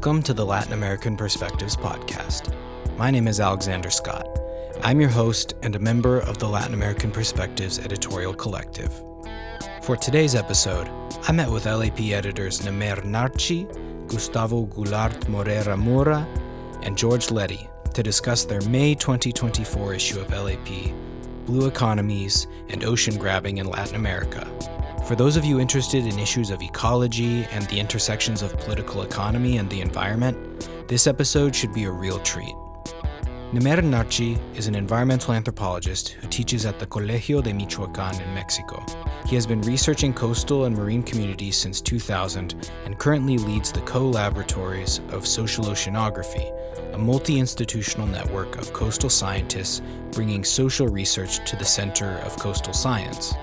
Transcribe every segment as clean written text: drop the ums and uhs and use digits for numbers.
Welcome to the Latin American Perspectives podcast. My name is Alexander Scott. I'm your host and a member of the Latin American Perspectives editorial collective. For today's episode, I met with LAP editors Nemer Narchi, Gustavo Goulart Moreira Moura, and George Leddy to discuss their May 2024 issue of LAP, Blue Economies and Ocean Grabbing in Latin America. For those of you interested in issues of ecology and the intersections of political economy and the environment, this episode should be a real treat. Nemer Narchi is an environmental anthropologist who teaches at the Colegio de Michoacán in Mexico. He has been researching coastal and marine communities since 2000 and currently leads the CoLaboratories of Social Oceanography, a multi-institutional network of coastal scientists bringing social research to the center of coastal science.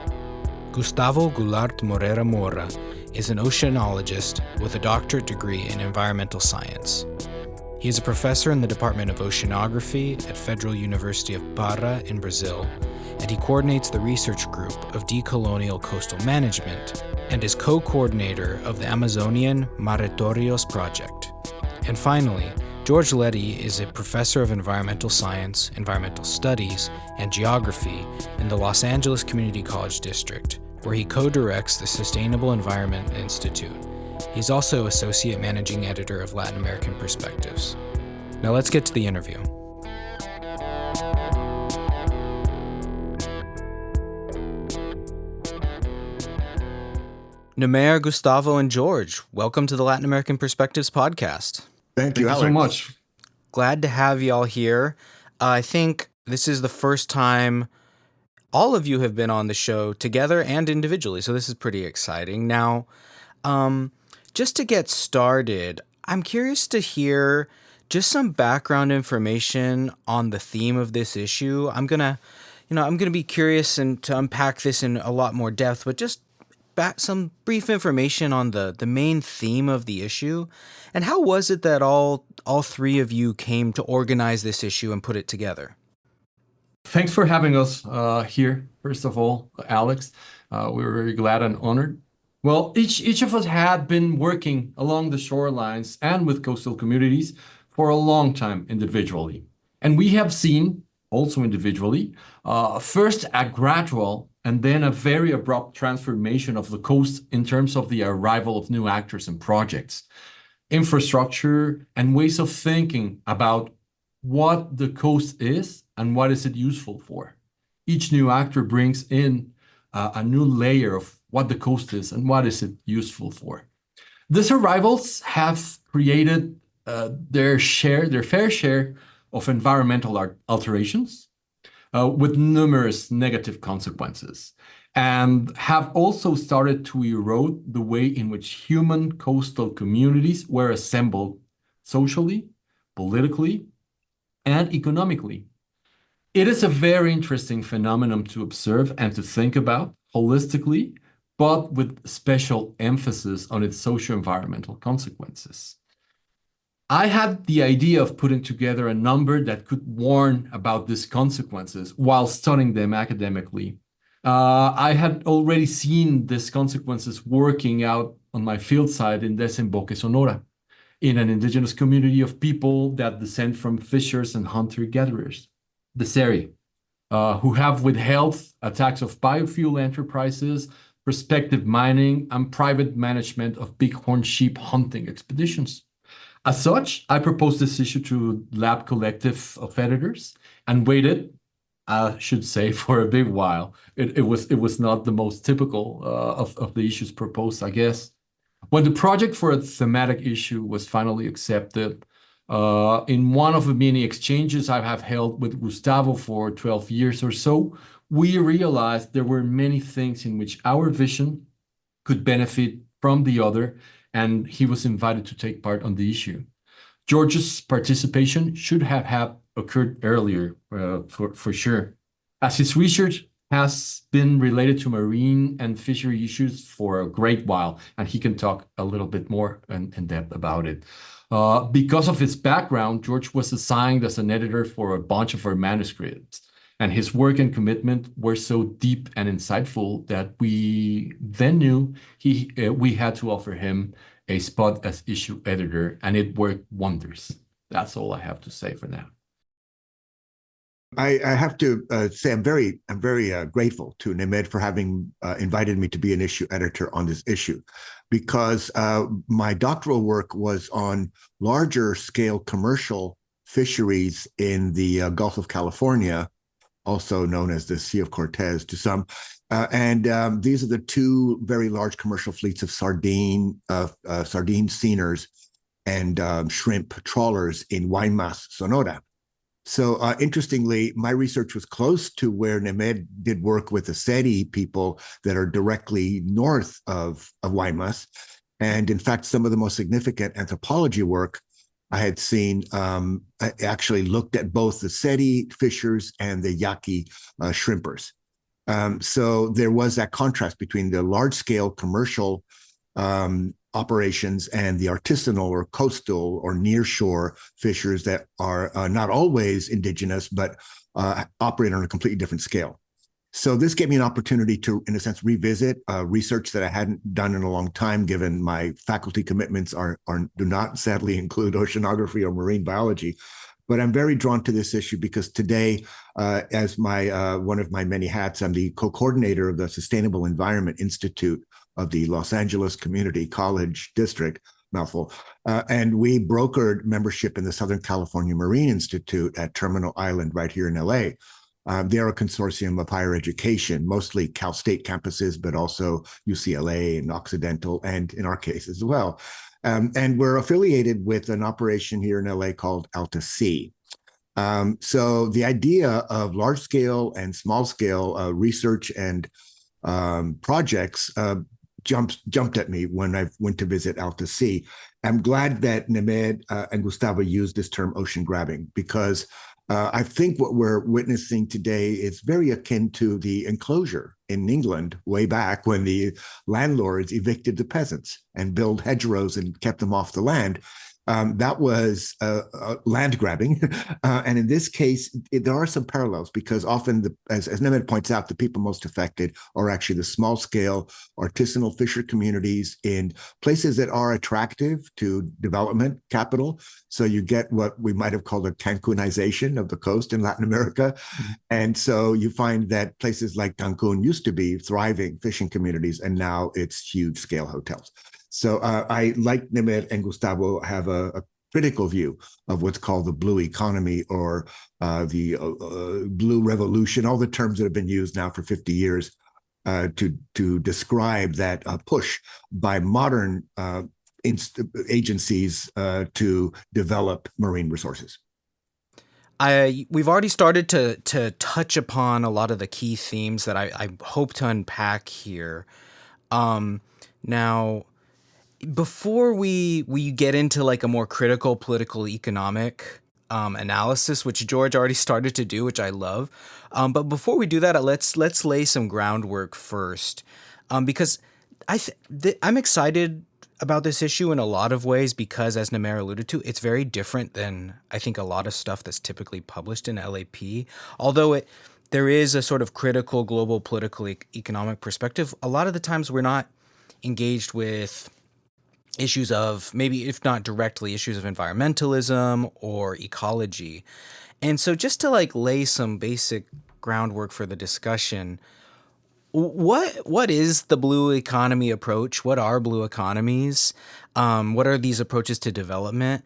Gustavo Goulart Moreira Moura is an oceanologist with a doctorate degree in environmental science. He is a professor in the Department of Oceanography at Federal University of Pará in Brazil, and he coordinates the research group of decolonial coastal management and is co-coordinator of the Amazonian Territorios project. And finally, George Leddy is a professor of environmental science, environmental studies, and geography in the Los Angeles Community College District, where he co-directs the Sustainable Environment Institute. He's also associate managing editor of Latin American Perspectives. Now let's get to the interview. Nemer, Gustavo, and George, welcome to the Latin American Perspectives podcast. Thank you, Alex. So much. Glad to have y'all here. I think this is the first time all of you have been on the show together and individually, so this is pretty exciting. Now, just to get started, I'm curious to hear just some background information on the theme of this issue. I'm gonna be curious and to unpack this in a lot more depth, but just some brief information on the main theme of the issue. And how was it that all three of you came to organize this issue and put it together? Thanks for having us here, first of all, Alex. We were very glad and honored. Well, each of us had been working along the shorelines and with coastal communities for a long time individually. And we have seen, also individually, first a gradual and then a very abrupt transformation of the coast in terms of the arrival of new actors and projects, infrastructure, and ways of thinking about what the coast is and what is it useful for. Each new actor brings in a new layer of what the coast is and what is it useful for. These arrivals have created their fair share of environmental alterations, with numerous negative consequences, and have also started to erode the way in which human coastal communities were assembled socially, politically, and economically. It is a very interesting phenomenon to observe and to think about holistically, but with special emphasis on its socio-environmental consequences. I had the idea of putting together a number that could warn about these consequences while studying them academically. I had already seen these consequences working out on my field site in Desemboque, Sonora, in an indigenous community of people that descend from fishers and hunter-gatherers, the Seri, who have withheld attacks of biofuel enterprises, prospective mining, and private management of bighorn sheep hunting expeditions. As such, I proposed this issue to Lab Collective of Editors and waited, I should say, for a big while. It was not the most typical of the issues proposed, I guess. When the project for a thematic issue was finally accepted, in one of the many exchanges I have held with Gustavo for 12 years or so, we realized there were many things in which our vision could benefit from the other, and he was invited to take part on the issue. George's participation should have occurred earlier, for sure, as his research has been related to marine and fishery issues for a great while, and he can talk a little bit more in depth about it. Because of his background, George was assigned as an editor for a bunch of our manuscripts, and his work and commitment were so deep and insightful that we then knew we had to offer him a spot as issue editor, and it worked wonders. That's all I have to say for now. I have to say I'm very grateful to Nemer for having invited me to be an issue editor on this issue, because my doctoral work was on larger scale commercial fisheries in the Gulf of California, also known as the Sea of Cortez to some. And these are the two very large commercial fleets of sardine seiners and shrimp trawlers in Guaymas, Sonora. So interestingly, my research was close to where Nemer did work with the Seri people that are directly north of Guaymas. And in fact, some of the most significant anthropology work I had seen I actually looked at both the Seri fishers and the Yaqui shrimpers. So there was that contrast between the large-scale commercial operations and the artisanal or coastal or nearshore fishers that are not always indigenous, but operate on a completely different scale. So this gave me an opportunity to, in a sense, revisit research that I hadn't done in a long time, given my faculty commitments do not sadly include oceanography or marine biology. But I'm very drawn to this issue because today, as one of my many hats, I'm the co-coordinator of the Sustainable Environment Institute of the Los Angeles Community College District, mouthful. And we brokered membership in the Southern California Marine Institute at Terminal Island right here in LA. They're a consortium of higher education, mostly Cal State campuses, but also UCLA and Occidental, and in our case as well. And we're affiliated with an operation here in LA called Alta Sea. So the idea of large-scale and small-scale research and projects jumped at me when I went to visit Alta Sea. I'm glad that Nemer and Gustavo used this term ocean grabbing, because I think what we're witnessing today is very akin to the enclosure in England way back when the landlords evicted the peasants and built hedgerows and kept them off the land. That was land grabbing. And in this case, there are some parallels, because often, as Nemer points out, the people most affected are actually the small scale artisanal fisher communities in places that are attractive to development capital. So you get what we might have called a Cancunization of the coast in Latin America. Mm-hmm. And so you find that places like Cancun used to be thriving fishing communities, and now it's huge scale hotels. So I, like Nemer and Gustavo, have a critical view of what's called the blue economy, or the blue revolution, all the terms that have been used now for 50 years to describe that push by modern agencies to develop marine resources. We've already started to touch upon a lot of the key themes that I hope to unpack here. Now, before we get into like a more critical political economic analysis, which George already started to do, which I love, but before we do that, let's lay some groundwork first, because I'm excited about this issue in a lot of ways, because, as Nemer alluded to, it's very different than I think a lot of stuff that's typically published in LAP. Although there is a sort of critical global political economic perspective, a lot of the times we're not engaged with issues of, maybe if not directly, issues of environmentalism or ecology. And so just to like lay some basic groundwork for the discussion, what is the blue economy approach? What are blue economies? What are these approaches to development?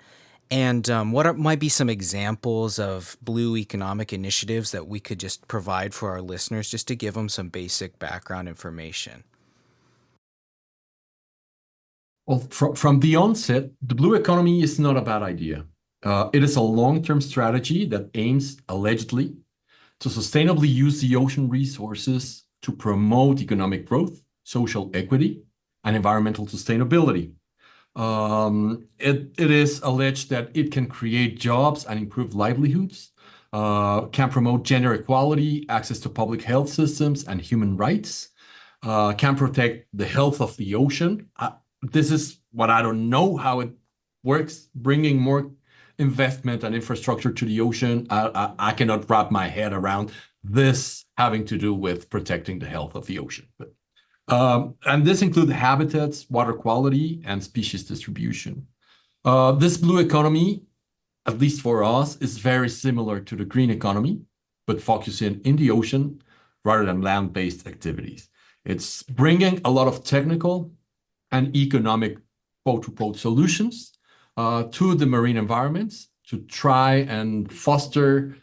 And might be some examples of blue economic initiatives that we could just provide for our listeners, just to give them some basic background information? Well, from the onset, the blue economy is not a bad idea. It is a long-term strategy that aims, allegedly, to sustainably use the ocean resources to promote economic growth, social equity, and environmental sustainability. It is alleged that it can create jobs and improve livelihoods, can promote gender equality, access to public health systems and human rights, can protect the health of the ocean. This is what I don't know how it works, bringing more investment and infrastructure to the ocean. I cannot wrap my head around this having to do with protecting the health of the ocean. But And this includes habitats, water quality, and species distribution. This blue economy, at least for us, is very similar to the green economy, but focusing in the ocean rather than land-based activities. It's bringing a lot of technical and economic quote-unquote solutions to the marine environments to try and foster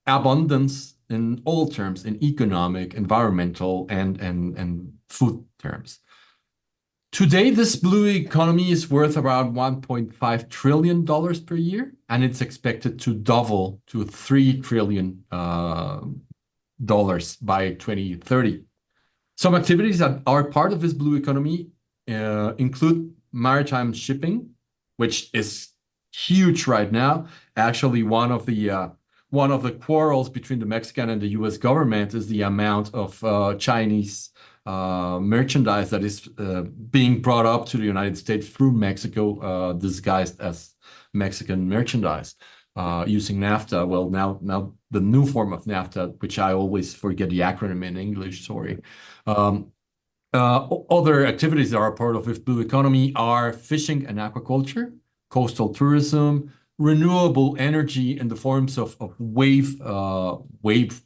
abundance in all terms, in economic, environmental, and food terms. Today, this blue economy is worth around $1.5 trillion per year, and it's expected to double to $3 trillion by 2030. Some activities that are part of this blue economy include maritime shipping, which is huge right now. Actually, one of the quarrels between the Mexican and the U.S. government is the amount of Chinese merchandise that is being brought up to the United States through Mexico, disguised as Mexican merchandise, using NAFTA. Well, now the new form of NAFTA, which I always forget the acronym in English, sorry. Other activities that are part of this blue economy are fishing and aquaculture, coastal tourism, renewable energy in the forms of wave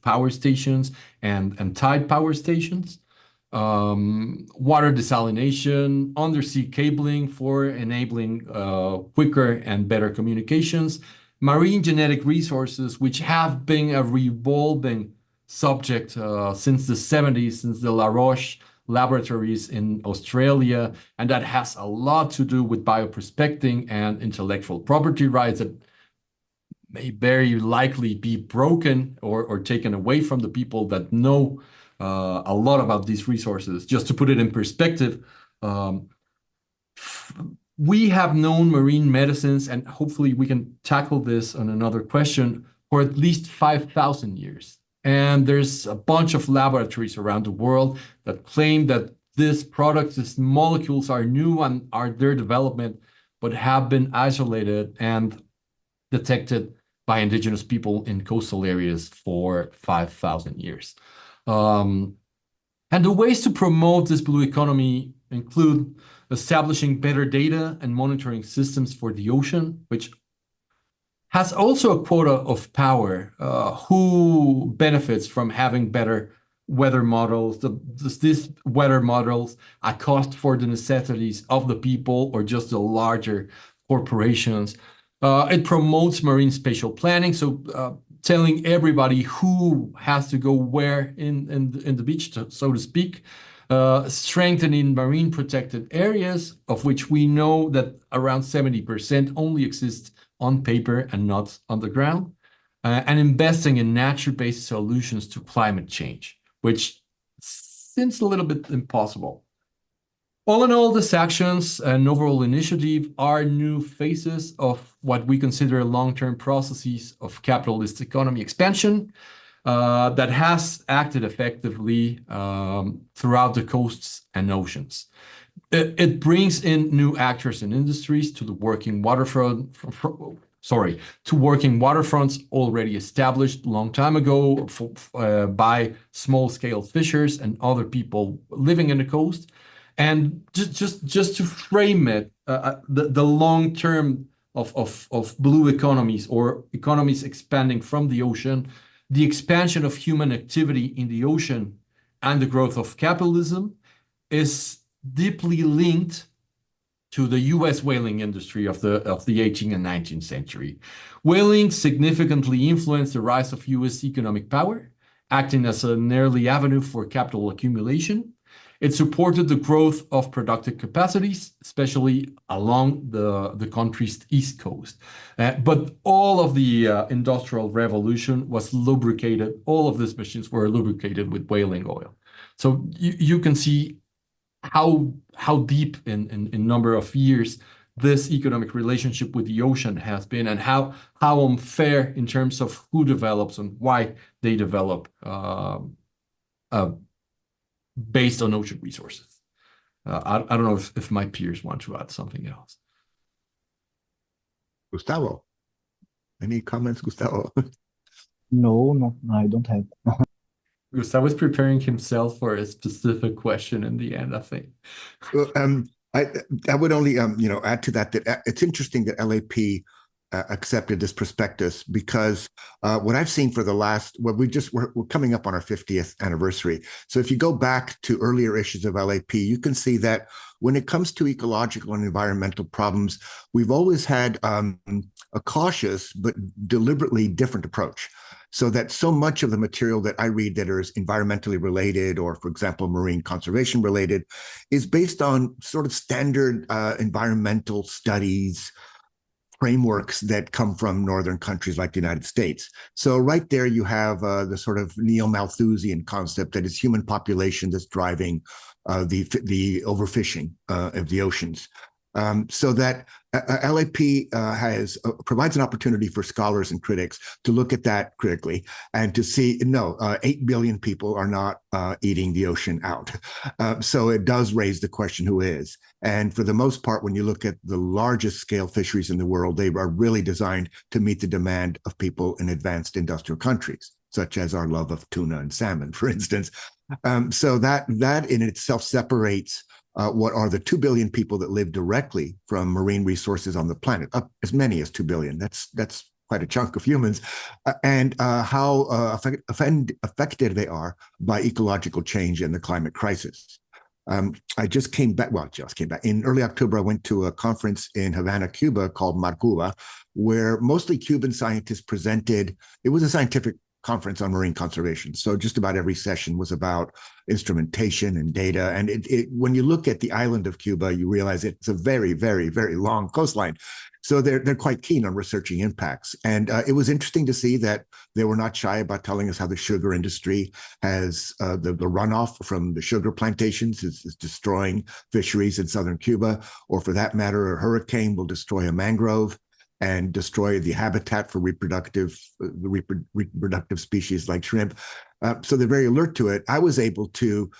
power stations and tide power stations, water desalination, undersea cabling for enabling quicker and better communications, marine genetic resources, which have been a revolving subject since the 70s, since the La Roche laboratories in Australia, and that has a lot to do with bioprospecting and intellectual property rights that may very likely be broken or taken away from the people that know a lot about these resources. Just to put it in perspective, we have known marine medicines, and hopefully we can tackle this on another question, for at least 5,000 years. And there's a bunch of laboratories around the world that claim that these products, these molecules are new and are their development, but have been isolated and detected by indigenous people in coastal areas for 5,000 years. And the ways to promote this blue economy include establishing better data and monitoring systems for the ocean, which has also a quota of power. Who benefits from having better weather models? Does these weather models a cost for the necessities of the people or just the larger corporations? It promotes marine spatial planning, so telling everybody who has to go where in the beach, so to speak. Strengthening marine protected areas, of which we know that around 70% only exist on paper and not on the ground, and investing in nature-based solutions to climate change, which seems a little bit impossible. All in all, these actions and overall initiative are new phases of what we consider long-term processes of capitalist economy expansion that has acted effectively throughout the coasts and oceans. It brings in new actors and industries to the working waterfronts already established long time ago by small-scale fishers and other people living in the coast. And just to frame it, the long term of blue economies or economies expanding from the ocean, the expansion of human activity in the ocean and the growth of capitalism is deeply linked to the U.S. whaling industry of the 18th and 19th century. Whaling significantly influenced the rise of U.S. economic power, acting as an early avenue for capital accumulation. It supported the growth of productive capacities, especially along the country's east coast. But all of the Industrial Revolution was lubricated, all of these machines were lubricated with whaling oil. So you can see how deep in number of years this economic relationship with the ocean has been, and how unfair in terms of who develops and why they develop based on ocean resources. I don't know if my peers want to add something else. Gustavo, any comments, Gustavo? No, I don't have. Gustavo was preparing himself for a specific question in the end, I think. Well, I I would only add to that it's interesting that LAP accepted this prospectus because what I've seen for the last we're coming up on our 50th anniversary. So if you go back to earlier issues of LAP, you can see that when it comes to ecological and environmental problems, we've always had a cautious but deliberately different approach. So that so much of the material that I read that is environmentally related, or for example, marine conservation related, is based on sort of standard environmental studies, frameworks that come from northern countries like the United States. So right there you have the sort of neo-Malthusian concept that it's human population that's driving the overfishing of the oceans. So that LAP provides an opportunity for scholars and critics to look at that critically and to see, no, 8 billion people are not eating the ocean out. So it does raise the question, who is? And for the most part, when you look at the largest scale fisheries in the world, they are really designed to meet the demand of people in advanced industrial countries, such as our love of tuna and salmon, for instance. So that in itself separates what are the 2 billion people that live directly from marine resources on the planet, up as many as 2 billion. That's quite a chunk of humans, and how affected they are by ecological change and the climate crisis. I just came back. In early October. I went to a conference in Havana, Cuba, called Marcuba, where mostly Cuban scientists presented. It was a scientific conference on marine conservation. So just about every session was about instrumentation and data. And when you look at the island of Cuba, you realize it's a very, very, very long coastline. So they're quite keen on researching impacts. And it was interesting to see that they were not shy about telling us how the sugar industry has the runoff from the sugar plantations is destroying fisheries in southern Cuba, or for that matter, a hurricane will destroy a mangrove and destroy the habitat for reproductive species like shrimp. So they're very alert to it. I was able to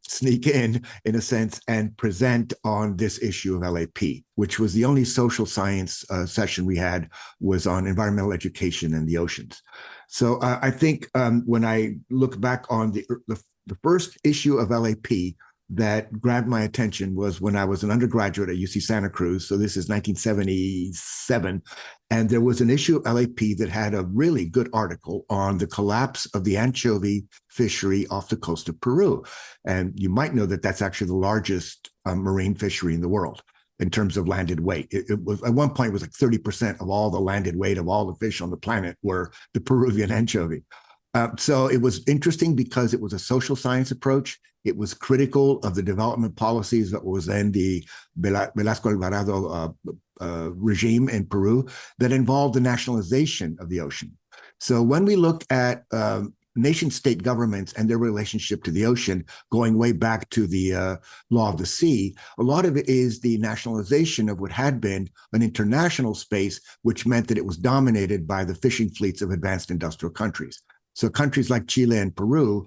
sneak in a sense, and present on this issue of LAP, which was the only social science session we had, was on environmental education and the oceans. So I think when I look back on the first issue of LAP that grabbed my attention was when I was an undergraduate at UC Santa Cruz. So this is 1977. And there was an issue of LAP that had a really good article on the collapse of the anchovy fishery off the coast of Peru. And you might know that that's actually the largest marine fishery in the world in terms of landed weight. It was, at one point, it was like 30% of all the landed weight of all the fish on the planet were the Peruvian anchovy. So it was interesting because it was a social science approach. It was critical of the development policies that was then the Velasco Alvarado regime in Peru that involved the nationalization of the ocean. So when we look at nation-state governments and their relationship to the ocean, going way back to the law of the sea, a lot of it is the nationalization of what had been an international space, which meant that it was dominated by the fishing fleets of advanced industrial countries. So countries like Chile and Peru,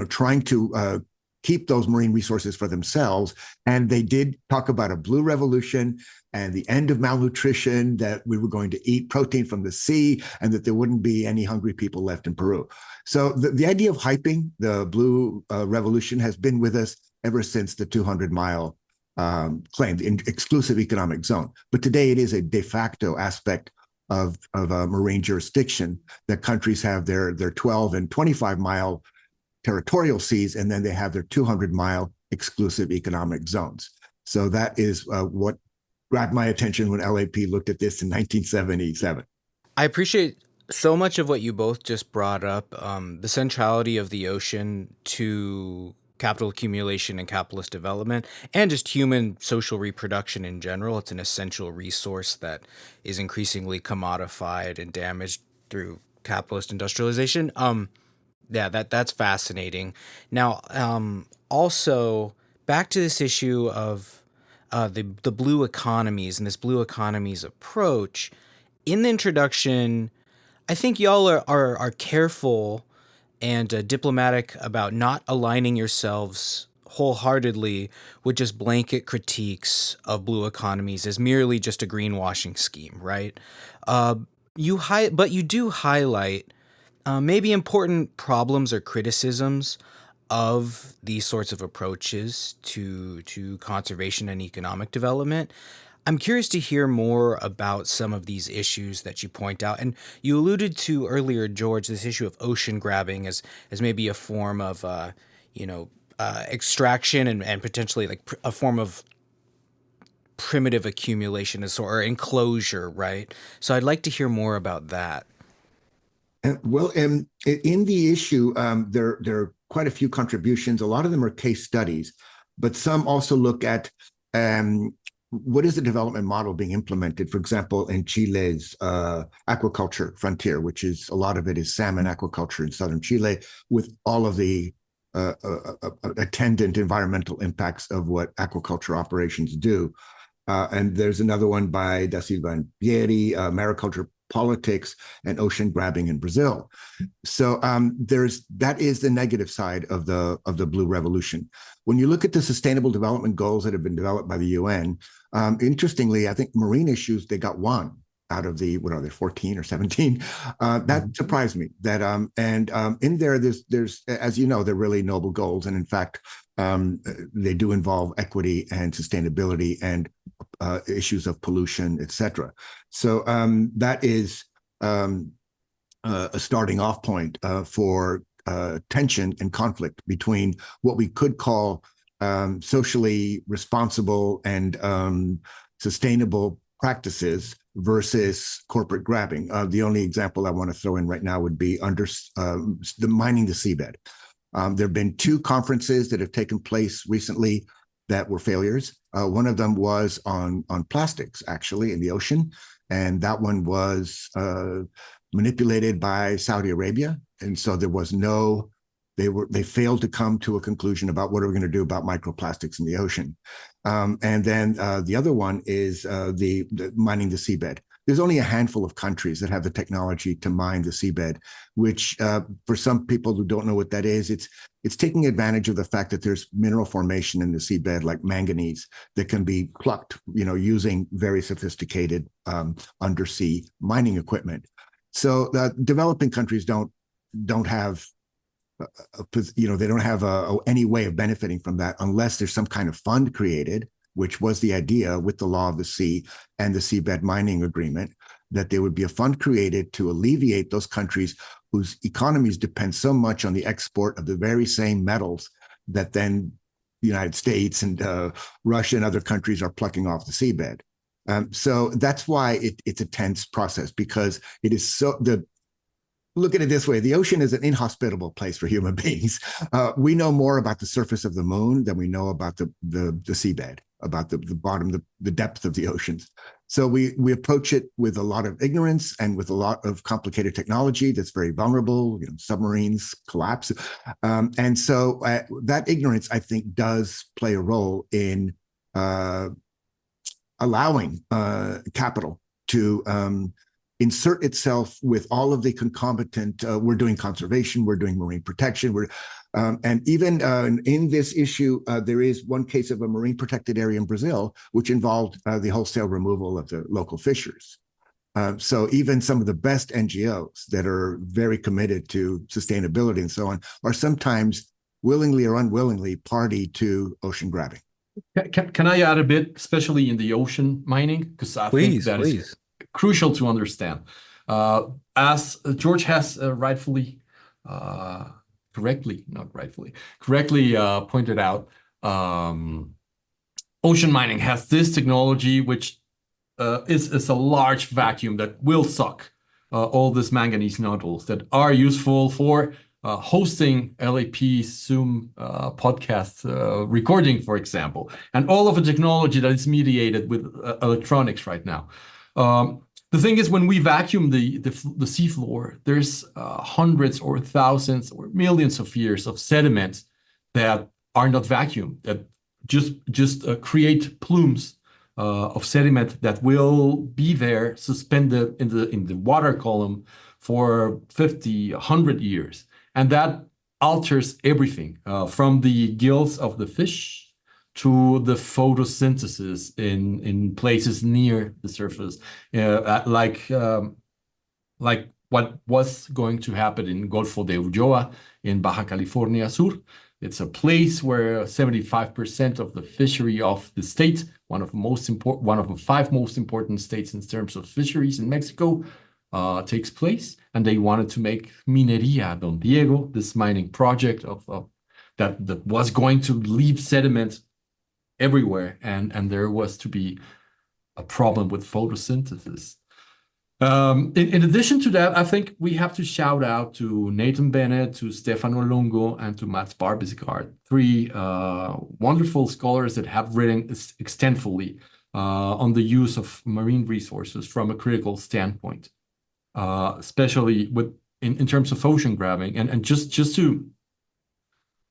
trying to keep those marine resources for themselves. And they did talk about a blue revolution and the end of malnutrition, that we were going to eat protein from the sea and that there wouldn't be any hungry people left in Peru. So the idea of hyping the blue revolution has been with us ever since the 200-mile claim, the exclusive economic zone. But today it is a de facto aspect of a marine jurisdiction, that countries have their 12 and 25-mile territorial seas, and then they have their 200-mile exclusive economic zones. So that is what grabbed my attention when LAP looked at this in 1977. I appreciate so much of what you both just brought up, the centrality of the ocean to capital accumulation and capitalist development, and just human social reproduction in general. It's an essential resource that is increasingly commodified and damaged through capitalist industrialization. That's fascinating. Now, also back to this issue of the blue economies and this blue economies approach. In the introduction, I think y'all are careful and diplomatic about not aligning yourselves wholeheartedly with just blanket critiques of blue economies as merely just a greenwashing scheme, right? But you do highlight maybe important problems or criticisms of these sorts of approaches to conservation and economic development. I'm curious to hear more about some of these issues that you point out. And you alluded to earlier, George, this issue of ocean grabbing as maybe a form of, extraction and potentially like a form of primitive accumulation or enclosure, right? So I'd like to hear more about that. Well, in the issue, there are quite a few contributions. A lot of them are case studies, but some also look at what is the development model being implemented, for example, in Chile's aquaculture frontier, which is a lot of it is salmon aquaculture in southern Chile, with all of the attendant environmental impacts of what aquaculture operations do. And there's another one by Da Silva and Pieri, mariculture politics and ocean grabbing in Brazil. So that is the negative side of the Blue Revolution. When you look at the Sustainable Development Goals that have been developed by the UN, interestingly, I think marine issues, they got one out of the, what are they, 14 or 17? That surprised me. That in there, there's, as you know, they're really noble goals, and in fact, they do involve equity and sustainability and issues of pollution, etc. So that is a starting off point for tension and conflict between what we could call socially responsible and sustainable practices versus corporate grabbing. The only example I want to throw in right now would be mining the seabed. There have been two conferences that have taken place recently that were failures. One of them was on plastics, actually, in the ocean, and that one was manipulated by Saudi Arabia, and so there was they failed to come to a conclusion about what are we going to do about microplastics in the ocean. And then the other one is the mining the seabed. There's only a handful of countries that have the technology to mine the seabed, which for some people who don't know what that is, it's taking advantage of the fact that there's mineral formation in the seabed, like manganese, that can be plucked, using very sophisticated undersea mining equipment. So developing countries don't have they don't have any way of benefiting from that unless there's some kind of fund created, which was the idea with the Law of the Sea and the Seabed Mining Agreement, that there would be a fund created to alleviate those countries whose economies depend so much on the export of the very same metals that then the United States and Russia and other countries are plucking off the seabed. So that's why it's a tense process, because it is look at it this way: the ocean is an inhospitable place for human beings. We know more about the surface of the moon than we know about the seabed, about the bottom, the depth of the oceans. So we approach it with a lot of ignorance and with a lot of complicated technology that's very vulnerable. Submarines collapse, and so that ignorance, I think, does play a role in allowing capital to insert itself with all of the concomitant. We're doing conservation, we're doing marine protection, and even in this issue, there is one case of a marine protected area in Brazil, which involved the wholesale removal of the local fishers. So even some of the best NGOs that are very committed to sustainability and so on are sometimes willingly or unwillingly party to ocean grabbing. Can I add a bit, especially in the ocean mining? Because I think that is crucial to understand. As George has correctly pointed out, ocean mining has this technology, which is a large vacuum that will suck all these manganese nodules that are useful for hosting LAP Zoom podcast recording, for example, and all of the technology that is mediated with electronics right now. The thing is, when we vacuum the seafloor, there's hundreds or thousands or millions of years of sediment that are not vacuumed, that just create plumes of sediment that will be there suspended in the water column for 50, 100 years. And that alters everything from the gills of the fish to the photosynthesis in places near the surface, like what was going to happen in Golfo de Ulloa in Baja California Sur. It's a place where 75% of the fishery of the state, one of the 5 most important states in terms of fisheries in Mexico, takes place. And they wanted to make Minería Don Diego, this mining project that was going to leave sediment everywhere, and there was to be a problem with photosynthesis. In addition to that, I think we have to shout out to Nathan Bennett, to Stefano Longo, and to Mats Barbisgaard, 3 wonderful scholars that have written extensively on the use of marine resources from a critical standpoint, especially in terms of ocean grabbing, and just to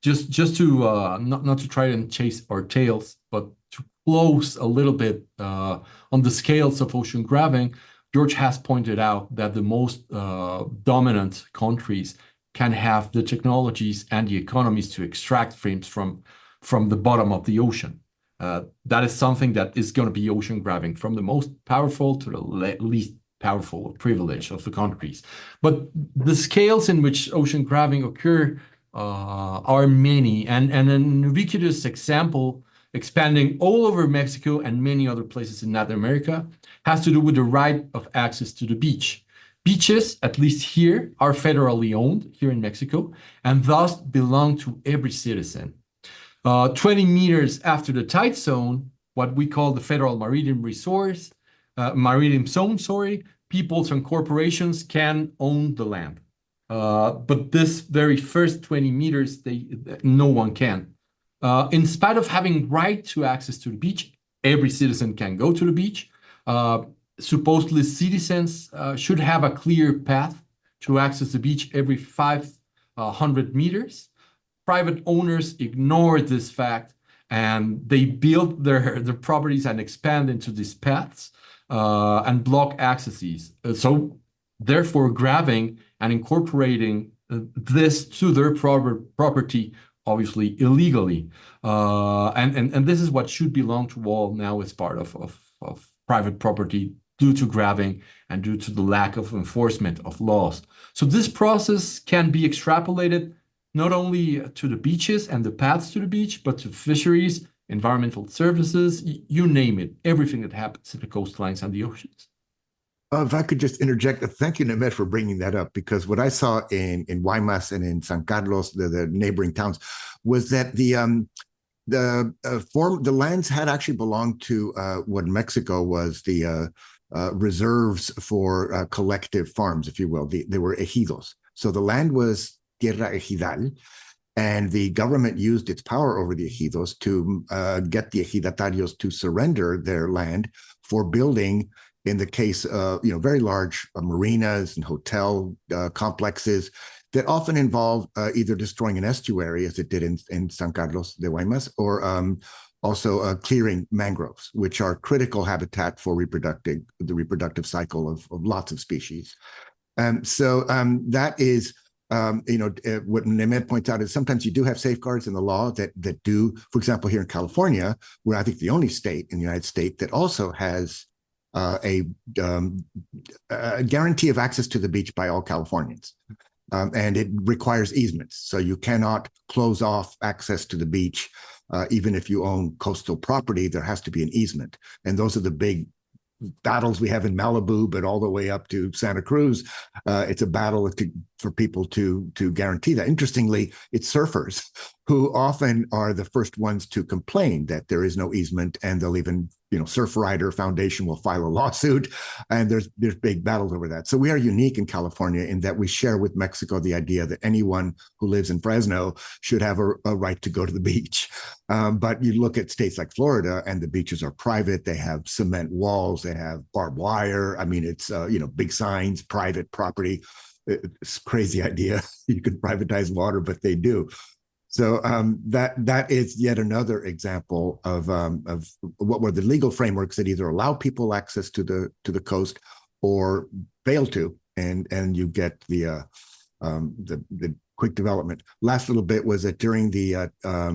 not to try and chase our tails, but to close a little bit on the scales of ocean grabbing. George has pointed out that the most dominant countries can have the technologies and the economies to extract frames from the bottom of the ocean. That is something that is going to be ocean grabbing, from the most powerful to the least powerful privilege of the countries. But the scales in which ocean grabbing occur are many, and an ubiquitous example expanding all over Mexico and many other places in Latin America has to do with the right of access to the beach. Beaches, at least here, are federally owned here in Mexico and thus belong to every citizen. 20 meters after the tide zone, what we call the federal maritime zone, peoples and corporations can own the land. But this very first 20 meters, no one can. In spite of having right to access to the beach, every citizen can go to the beach. Supposedly, citizens should have a clear path to access the beach every 500 meters. Private owners ignore this fact, and they build their properties and expand into these paths and block accesses. So, therefore, grabbing and incorporating this to their property, obviously illegally, and this is what should belong to all, now as part of private property, due to grabbing and due to the lack of enforcement of laws. So this process can be extrapolated not only to the beaches and the paths to the beach, but to fisheries, environmental services, you name it, everything that happens in the coastlines and the oceans. If I could just interject, thank you, Nemer, for bringing that up, because what I saw in Guaymas and in San Carlos, the neighboring towns, was that the lands had actually belonged to what in Mexico was the reserves for collective farms, if you will. They were ejidos. So the land was tierra ejidal, and the government used its power over the ejidos to get the ejidatarios to surrender their land for building, in the case of very large marinas and hotel complexes that often involve either destroying an estuary, as it did in San Carlos de Guaymas, or also clearing mangroves, which are critical habitat for the reproductive cycle of lots of species. So that is, what Nemer points out is sometimes you do have safeguards in the law that do, for example, here in California, we're I think the only state in the United States that also has a guarantee of access to the beach by all Californians. And it requires easements. So you cannot close off access to the beach. Even if you own coastal property, there has to be an easement. And those are the big battles we have in Malibu, but all the way up to Santa Cruz. It's a battle for people to guarantee that. Interestingly, it's surfers who often are the first ones to complain that there is no easement, and they'll even, Surf Rider Foundation will file a lawsuit, and there's big battles over that. So we are unique in California in that we share with Mexico the idea that anyone who lives in Fresno should have a right to go to the beach. But you look at states like Florida, and the beaches are private. They have cement walls. They have barbed wire. I mean, it's, big signs, private property. It's a crazy idea. You could privatize water, but they do. So that is yet another example of what were the legal frameworks that either allow people access to the coast or fail to, and you get the quick development. Last little bit was that during the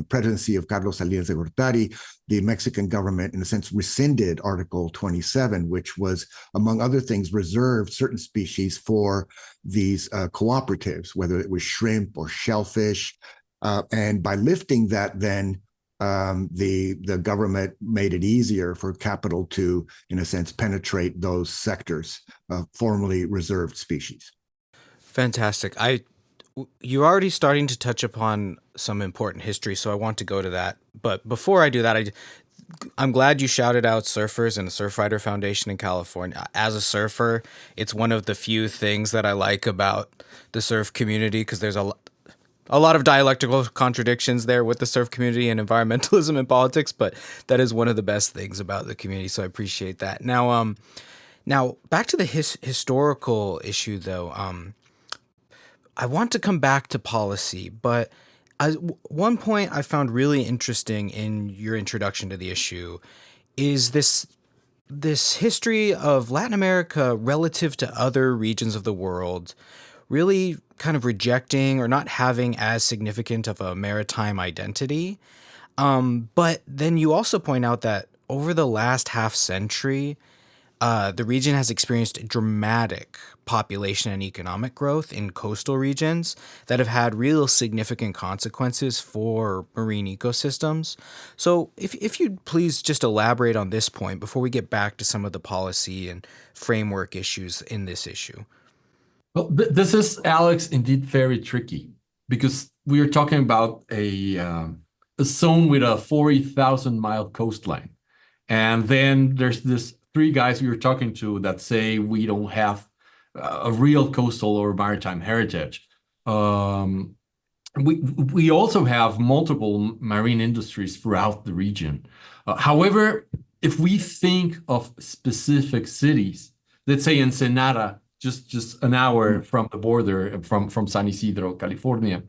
presidency of Carlos Salinas de Gortari, the Mexican government, in a sense, rescinded Article 27, which was, among other things, reserved certain species for these cooperatives, whether it was shrimp or shellfish. And by lifting that, then the government made it easier for capital to, in a sense, penetrate those sectors of formerly reserved species. Fantastic. You're already starting to touch upon some important history, so I want to go to that. But before I do that, I'm glad you shouted out surfers and the Surfrider Foundation in California. As a surfer, it's one of the few things that I like about the surf community, because there's a lot of dialectical contradictions there with the surf community and environmentalism and politics, but that is one of the best things about the community, so I appreciate that. Now back to the historical issue, though. I want to come back to policy, but one point I found really interesting in your introduction to the issue is this history of Latin America relative to other regions of the world really kind of rejecting or not having as significant of a maritime identity. But then you also point out that over the last half century, the region has experienced dramatic population and economic growth in coastal regions that have had real significant consequences for marine ecosystems. So if you'd please just elaborate on this point before we get back to some of the policy and framework issues in this issue. Well, this is, Alex, indeed very tricky, because we are talking about a zone with a 40,000-mile coastline. And then there's this three guys we were talking to that say we don't have a real coastal or maritime heritage. We also have multiple marine industries throughout the region. However, if we think of specific cities, let's say Ensenada, just an hour from the border, from San Isidro, California,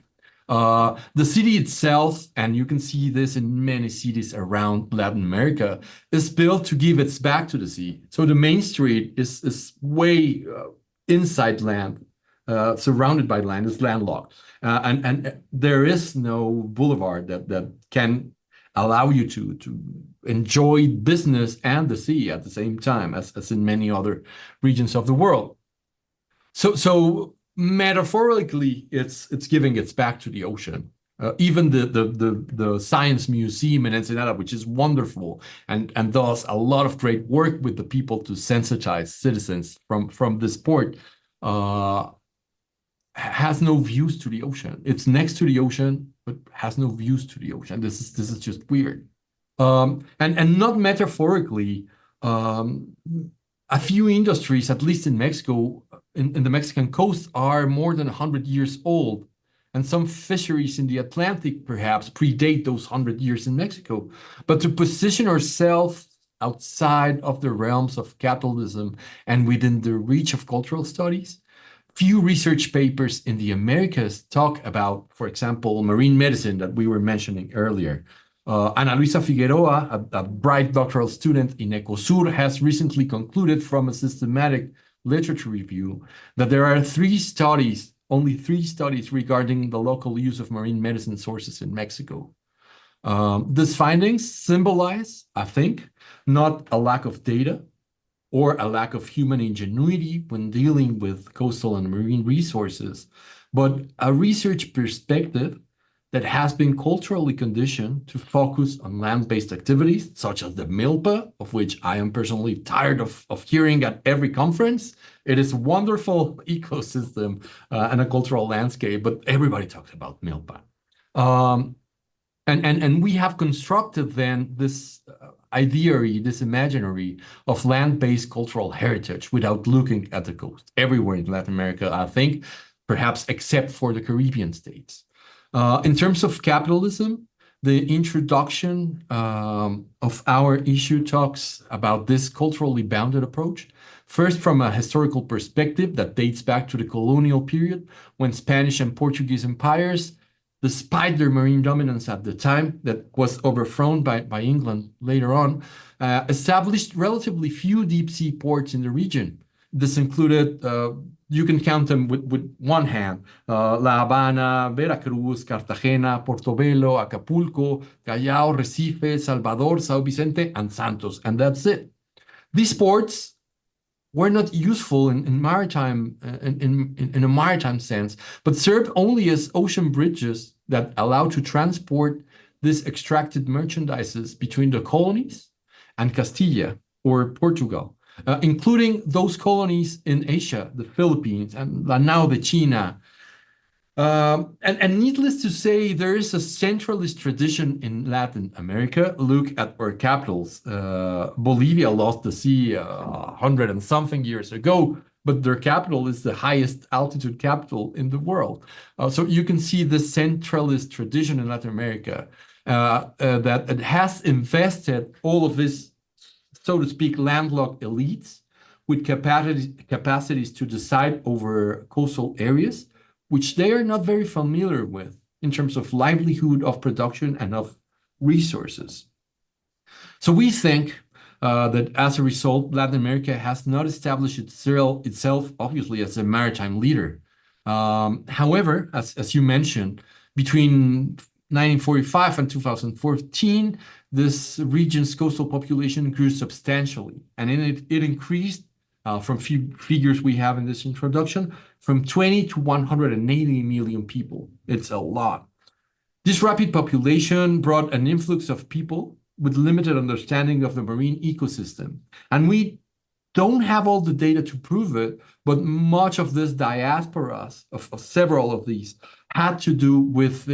the city itself, and you can see this in many cities around Latin America, is built to give its back to the sea. So the main street is way inside land, surrounded by land, is landlocked. And there is no boulevard that can allow you to enjoy business and the sea at the same time, as in many other regions of the world. So metaphorically, it's giving its back to the ocean. Even the Science Museum in Ensenada, which is wonderful and does a lot of great work with the people to sensitize citizens from this port, has no views to the ocean. It's next to the ocean, but has no views to the ocean. This is just weird. And not metaphorically, a few industries, at least in Mexico, in the Mexican coast, are more than 100 years old. And some fisheries in the Atlantic perhaps predate those 100 years in Mexico. But to position ourselves outside of the realms of capitalism and within the reach of cultural studies, few research papers in the Americas talk about, for example, marine medicine that we were mentioning earlier. Ana Luisa Figueroa, a bright doctoral student in Ecosur, has recently concluded from a systematic literature review that there are only three studies regarding the local use of marine medicine sources in Mexico. These findings symbolize, I think, not a lack of data or a lack of human ingenuity when dealing with coastal and marine resources, but a research perspective that has been culturally conditioned to focus on land-based activities, such as the milpa, of which I am personally tired of hearing at every conference. It is a wonderful ecosystem and a cultural landscape, but everybody talks about milpa. And we have constructed then this ideary, this imaginary of land-based cultural heritage without looking at the coast. Everywhere in Latin America, I think, perhaps except for the Caribbean states. In terms of capitalism, the introduction of our issue talks about this culturally bounded approach, first from a historical perspective that dates back to the colonial period, when Spanish and Portuguese empires, despite their marine dominance at the time that was overthrown by England later on, established relatively few deep-sea ports in the region. This included, you can count them with one hand, La Habana, Veracruz, Cartagena, Portobelo, Acapulco, Callao, Recife, Salvador, Sao Vicente, and Santos, and that's it. These ports were not useful in maritime in a maritime sense, but served only as ocean bridges that allowed to transport this extracted merchandises between the colonies and Castilla or Portugal, including those colonies in Asia, the Philippines, and now the China. And needless to say, there is a centralist tradition in Latin America. Look at our capitals. Bolivia lost the sea 100 and something years ago, but their capital is the highest altitude capital in the world. So you can see the centralist tradition in Latin America that it has invested all of this, so to speak, landlocked elites with capacities to decide over coastal areas, which they are not very familiar with in terms of livelihood, of production, and of resources. So we think that as a result, Latin America has not established itself, obviously, as a maritime leader. However, as you mentioned, between 1945 and 2014, this region's coastal population grew substantially, and it increased from figures we have in this introduction, from 20 to 180 million people. It's a lot. This rapid population brought an influx of people with limited understanding of the marine ecosystem. And we don't have all the data to prove it, but much of this diaspora, of several of these, had to do with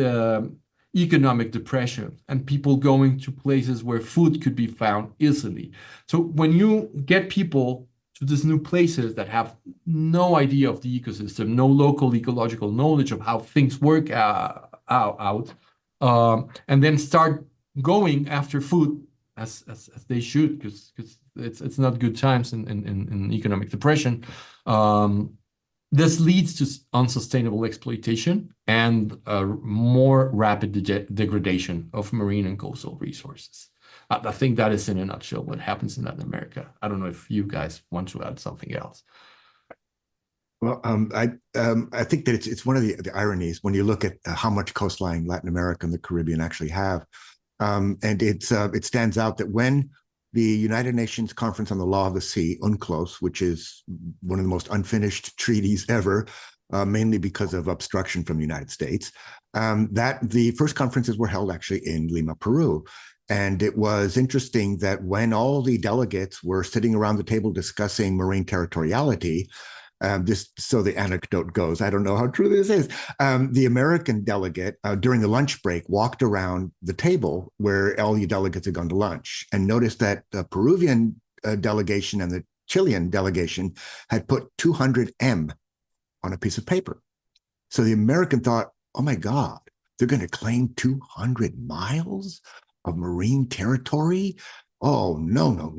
economic depression and people going to places where food could be found easily. So when you get people to these new places that have no idea of the ecosystem, no local ecological knowledge of how things work out, and then start going after food as they should, because it's not good times in economic depression. This leads to unsustainable exploitation and more rapid degradation of marine and coastal resources. I think that is, in a nutshell, what happens in Latin America. I don't know if you guys want to add something else. Well, I think that it's one of the ironies when you look at how much coastline Latin America and the Caribbean actually have, and it stands out that when the United Nations Conference on the Law of the Sea, UNCLOS, which is one of the most unfinished treaties ever, mainly because of obstruction from the United States, that the first conferences were held actually in Lima, Peru. And it was interesting that when all the delegates were sitting around the table discussing marine territoriality, so the anecdote goes, I don't know how true this is, the American delegate during the lunch break walked around the table where all the delegates had gone to lunch and noticed that the Peruvian delegation and the Chilean delegation had put 200 M on a piece of paper. So the American thought, oh my God, they're going to claim 200 miles of marine territory? Oh, no.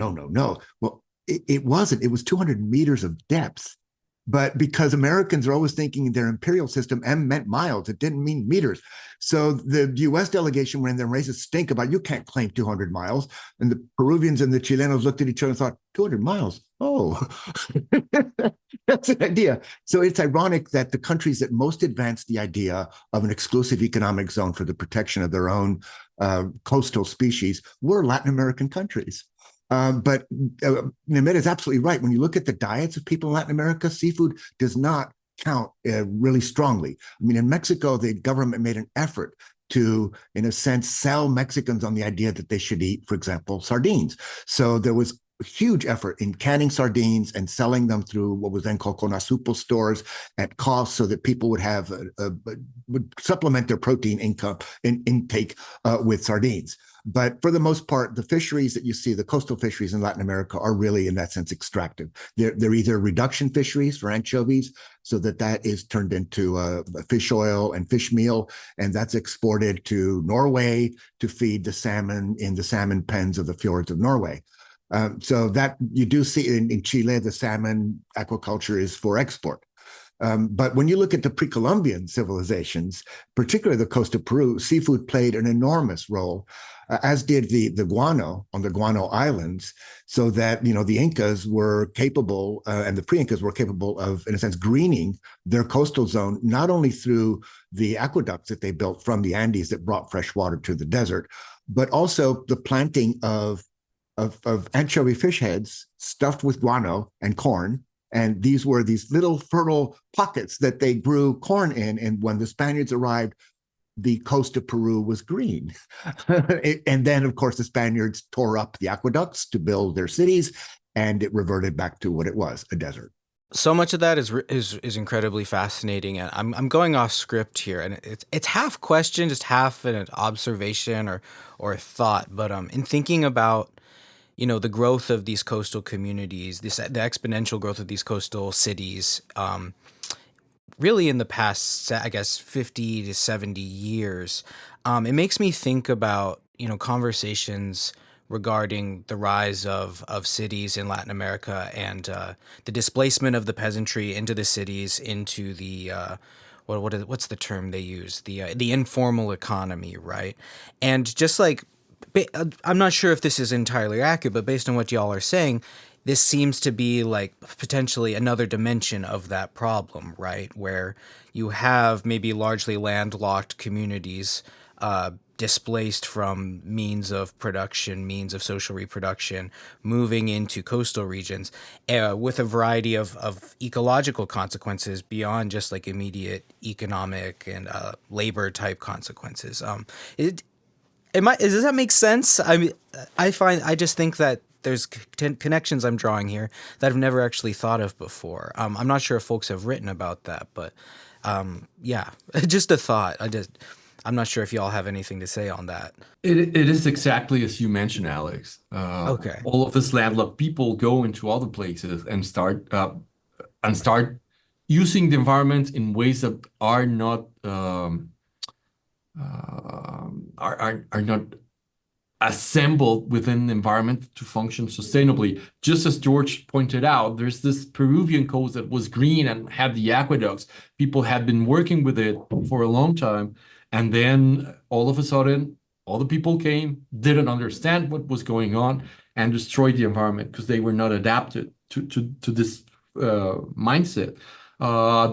Well, it wasn't. It was 200 meters of depth. But because Americans are always thinking in their imperial system, M meant miles. It didn't mean meters. So the U.S. delegation went in there and raised a stink about, you can't claim 200 miles. And the Peruvians and the Chilenos looked at each other and thought, 200 miles? Oh, that's an idea. So it's ironic that the countries that most advanced the idea of an exclusive economic zone for the protection of their own coastal species were Latin American countries. But Nemer is absolutely right. When you look at the diets of people in Latin America, seafood does not count really strongly. I mean, in Mexico, the government made an effort to, in a sense, sell Mexicans on the idea that they should eat, for example, sardines. So there was a huge effort in canning sardines and selling them through what was then called Conasupo stores at cost, so that people would have would supplement their protein intake with sardines. But for the most part, the fisheries that you see, the coastal fisheries in Latin America, are really, in that sense, extractive. They're either reduction fisheries for anchovies, so that is turned into fish oil and fish meal, and that's exported to Norway to feed the salmon in the salmon pens of the fjords of Norway. So that you do see in Chile, the salmon aquaculture is for export. But when you look at the pre-Columbian civilizations, particularly the coast of Peru, seafood played an enormous role, as did the guano on the Guano Islands, so that the Incas were capable, and the pre-Incas were capable of, in a sense, greening their coastal zone, not only through the aqueducts that they built from the Andes that brought fresh water to the desert, but also the planting of anchovy fish heads stuffed with guano and corn. And these were these little fertile pockets that they grew corn in. And when the Spaniards arrived, the coast of Peru was green. And then, of course, the Spaniards tore up the aqueducts to build their cities, and it reverted back to what it was, a desert. So much of that is incredibly fascinating, and I'm going off script here, and it's half question, just half an observation or thought. But in thinking about the growth of these coastal communities, the exponential growth of these coastal cities, really in the past, I guess, 50 to 70 years, it makes me think about conversations regarding the rise of cities in Latin America and the displacement of the peasantry into the cities, into the what's the term they use, the informal economy, right? And just like, I'm not sure if this is entirely accurate, but based on what y'all are saying, this seems to be like potentially another dimension of that problem, right? Where you have maybe largely landlocked communities displaced from means of production, means of social reproduction, moving into coastal regions with a variety of ecological consequences beyond just like immediate economic and labor type consequences. Does that make sense? I mean, I just think that there's connections I'm drawing here that I've never actually thought of before. I'm not sure if folks have written about that, but yeah, just a thought. I'm not sure if y'all have anything to say on that. It is exactly as you mentioned, Alex. Okay. All of us landlocked people go into other places and start using the environment in ways that are not assembled within the environment to function sustainably. Just as George pointed out, there's this Peruvian coast that was green and had the aqueducts. People had been working with it for a long time. And then all of a sudden, all the people came, didn't understand what was going on, and destroyed the environment because they were not adapted to this mindset.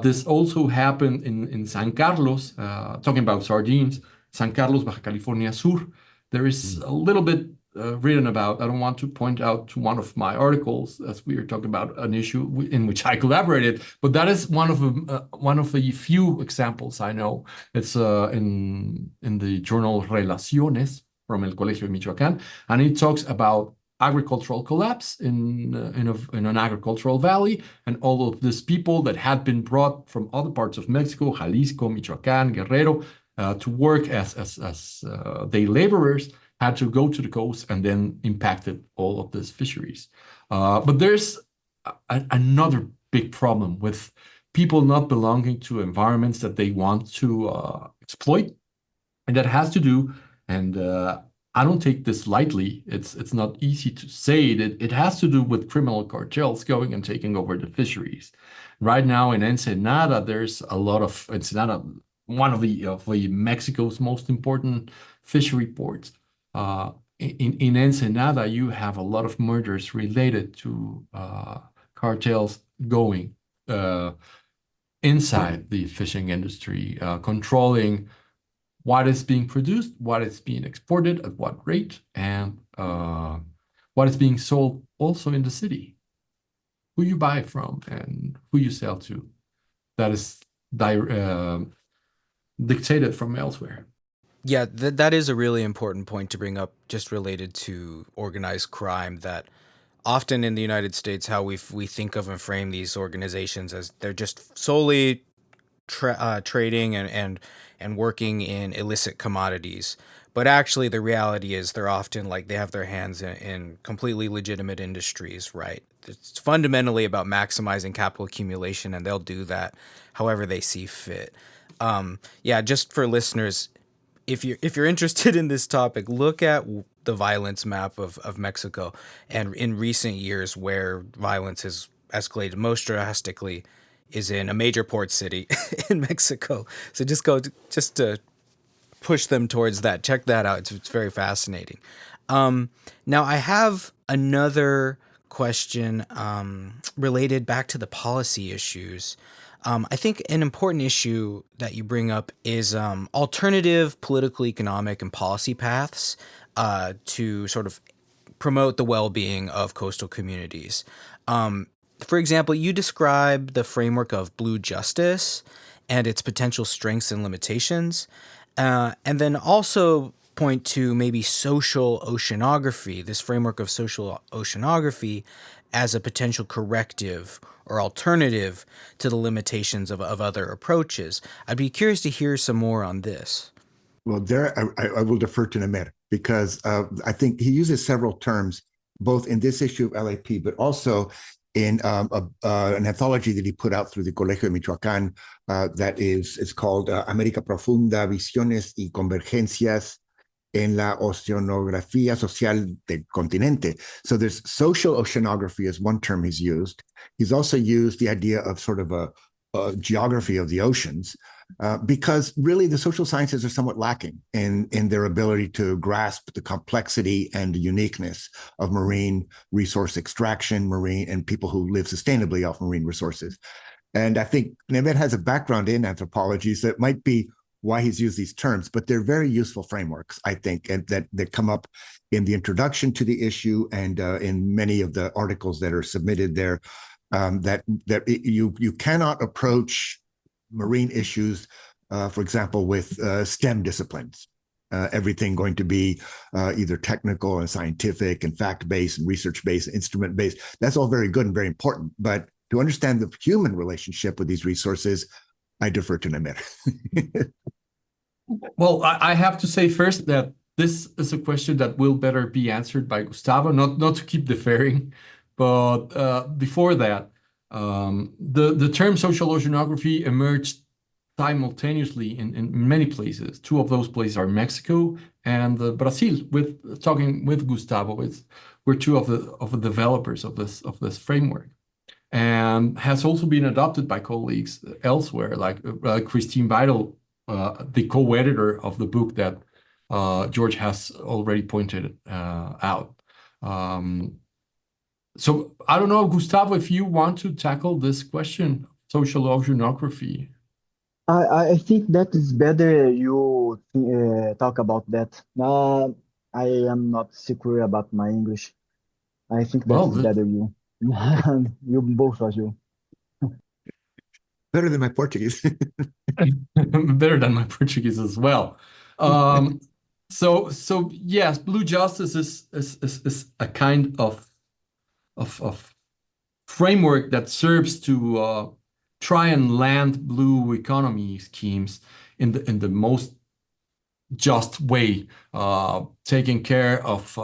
This also happened in San Carlos, talking about sardines, San Carlos, Baja California Sur. There is a little bit written about. I don't want to point out to one of my articles as we are talking about an issue in which I collaborated, but that is one of the few examples I know. It's in the journal Relaciones from el Colegio de Michoacán, and it talks about agricultural collapse in an agricultural valley, and all of these people that had been brought from other parts of Mexico, Jalisco, Michoacán, Guerrero, to work as day laborers, had to go to the coast, and then impacted all of these fisheries. But there's another big problem with people not belonging to environments that they want to exploit, and that has to do, and I don't take this lightly, it's not easy to say it, it has to do with criminal cartels going and taking over the fisheries. Right now in Ensenada, there's a lot of, Ensenada, one of the Mexico's most important fishery ports. In Ensenada, you have a lot of murders related to cartels going inside the fishing industry, controlling what is being produced, what is being exported, at what rate, and what is being sold also in the city. Who you buy from and who you sell to. That is dictated from elsewhere. Yeah, that is a really important point to bring up, just related to organized crime, that often in the United States, how we think of and frame these organizations as they're just solely trading and working in illicit commodities. But actually, the reality is they're often like they have their hands in completely legitimate industries, right? It's fundamentally about maximizing capital accumulation, and they'll do that however they see fit. Yeah, just for listeners, if you're interested in this topic, look at the violence map of Mexico, and in recent years where violence has escalated most drastically, is in a major port city in Mexico. So just to push them towards that. Check that out. It's very fascinating. Now I have another question related back to the policy issues. I think an important issue that you bring up is alternative political, economic, and policy paths to sort of promote the well-being of coastal communities. For example, you describe the framework of blue justice and its potential strengths and limitations, and then also point to maybe social oceanography, this framework of social oceanography as a potential corrective or alternative to the limitations of other approaches. I'd be curious to hear some more on this. Well, there I will defer to Nemer because I think he uses several terms, both in this issue of LAP, but also in an anthology that he put out through the Colegio de Michoacán it's called América Profunda, Visiones y Convergencias en la Oceanografía Social del Continente. So there's social oceanography as one term he's used. He's also used the idea of sort of a geography of the oceans, because really the social sciences are somewhat lacking in their ability to grasp the complexity and the uniqueness of marine resource extraction, marine and people who live sustainably off marine resources. And I think Nemer has a background in anthropology, so it might be why he's used these terms, but they're very useful frameworks, I think, and that come up in the introduction to the issue and in many of the articles that are submitted there. You cannot approach marine issues, for example, with STEM disciplines. Everything going to be either technical and scientific and fact-based and research-based, instrument-based. That's all very good and very important. But to understand the human relationship with these resources, I defer to Nemer. Well, I have to say first that this is a question that will better be answered by Gustavo, not to keep deferring, but before that, the term social oceanography emerged simultaneously in many places. Two of those places are Mexico and Brazil. Talking with Gustavo, we're two of the developers of this framework, and has also been adopted by colleagues elsewhere, like Christine Vital, the co-editor of the book that George has already pointed out. So I don't know, Gustavo, if you want to tackle this question, social oceanography. I think that is better you talk about that. I am not secure about my English. I think that's better you. You both of you. Better than my Portuguese. Better than my Portuguese as well. So yes, blue justice is a kind of framework that serves to try and land blue economy schemes in the most just way, taking care of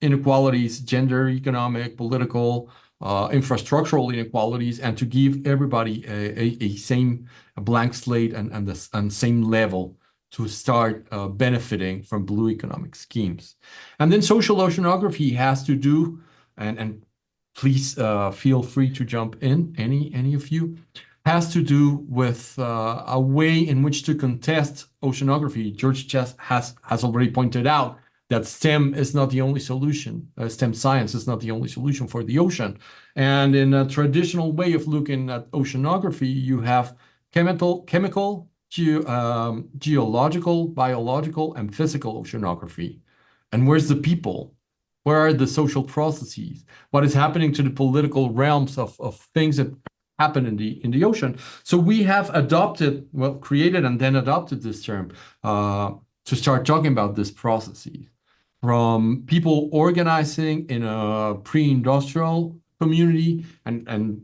inequalities, gender, economic, political, infrastructural inequalities, and to give everybody a blank slate and same level to start benefiting from blue economic schemes. And then social oceanography has to do, and please feel free to jump in, any of you, has to do with a way in which to contest oceanography. George has already pointed out that STEM is not the only solution. STEM science is not the only solution for the ocean. And in a traditional way of looking at oceanography, you have chemical, geological, biological, and physical oceanography. And where's the people? Where are the social processes? What is happening to the political realms of things that happen in the ocean? So we have created and then adopted this term to start talking about this processes, from people organizing in a pre-industrial community and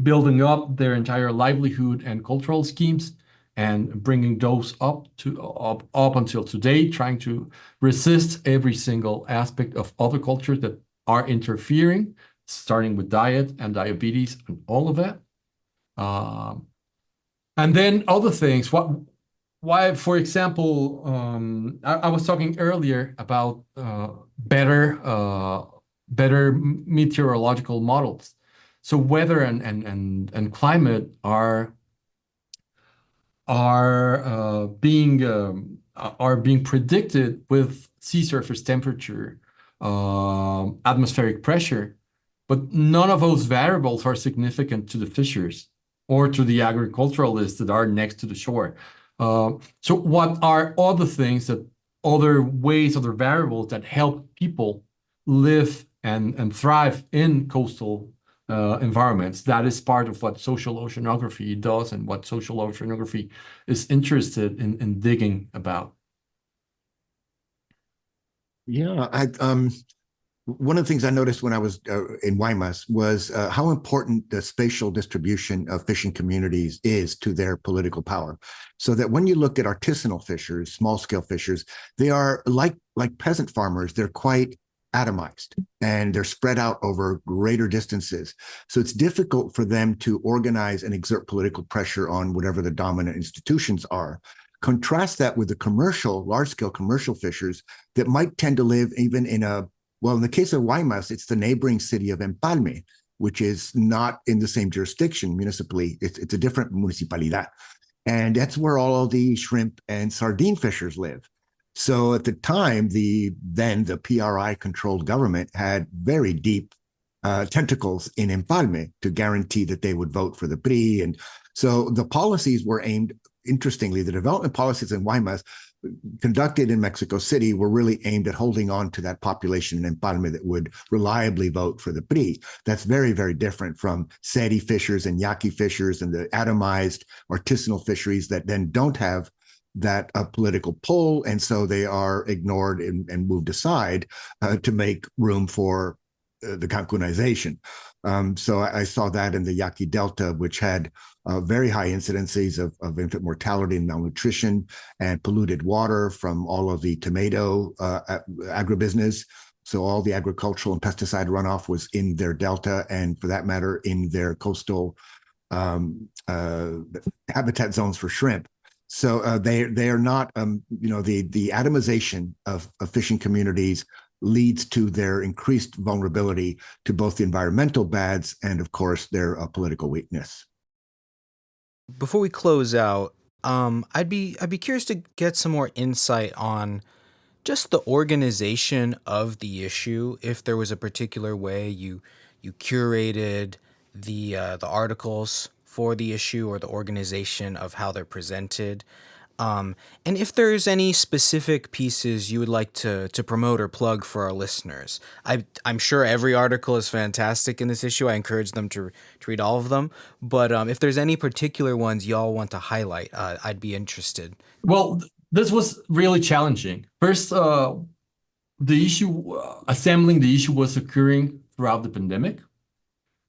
building up their entire livelihood and cultural schemes, and bringing those up until today, trying to resist every single aspect of other cultures that are interfering, starting with diet and diabetes and all of that. And then other things. Why, for example, I was talking earlier about better meteorological models. So weather and climate are being predicted with sea surface temperature, atmospheric pressure, but none of those variables are significant to the fishers or to the agriculturalists that are next to the shore. So what are other things other ways, other variables that help people live and thrive in coastal environments? That is part of what social oceanography does and what social oceanography is interested in digging about. Yeah, one of the things I noticed when I was in Guaymas was how important the spatial distribution of fishing communities is to their political power. So that when you look at artisanal fishers, small-scale fishers, they are like peasant farmers. They're quite atomized and they're spread out over greater distances. So it's difficult for them to organize and exert political pressure on whatever the dominant institutions are. Contrast that with the commercial, large-scale commercial fishers that might tend to live even in well, in the case of Guaymas, it's the neighboring city of Empalme, which is not in the same jurisdiction municipally. It's a different municipalidad. And that's where all of the shrimp and sardine fishers live. So at the time, the PRI-controlled government had very deep tentacles in Empalme to guarantee that they would vote for the PRI. And so the policies were aimed, interestingly, the development policies in Guaymas conducted in Mexico City were really aimed at holding on to that population in Empalme that would reliably vote for the PRI. That's very, very different from seri fishers and yaqui fishers and the atomized artisanal fisheries that then don't have that political pull, and so they are ignored and moved aside to make room for the Cancunization. So I saw that in the Yaqui Delta, which had very high incidences of infant mortality and malnutrition and polluted water from all of the tomato agribusiness. So all the agricultural and pesticide runoff was in their delta, and for that matter, in their coastal habitat zones for shrimp. So they are not, the atomization of fishing communities leads to their increased vulnerability to both the environmental bads and, of course, their political weakness. Before we close out, I'd be curious to get some more insight on just the organization of the issue. If there was a particular way you curated the articles for the issue or the organization of how they're presented. And if there's any specific pieces you would like to promote or plug for our listeners. I'm sure every article is fantastic in this issue. I encourage them to read all of them. But if there's any particular ones y'all want to highlight, I'd be interested. Well, this was really challenging. First, the issue, assembling the issue was occurring throughout the pandemic.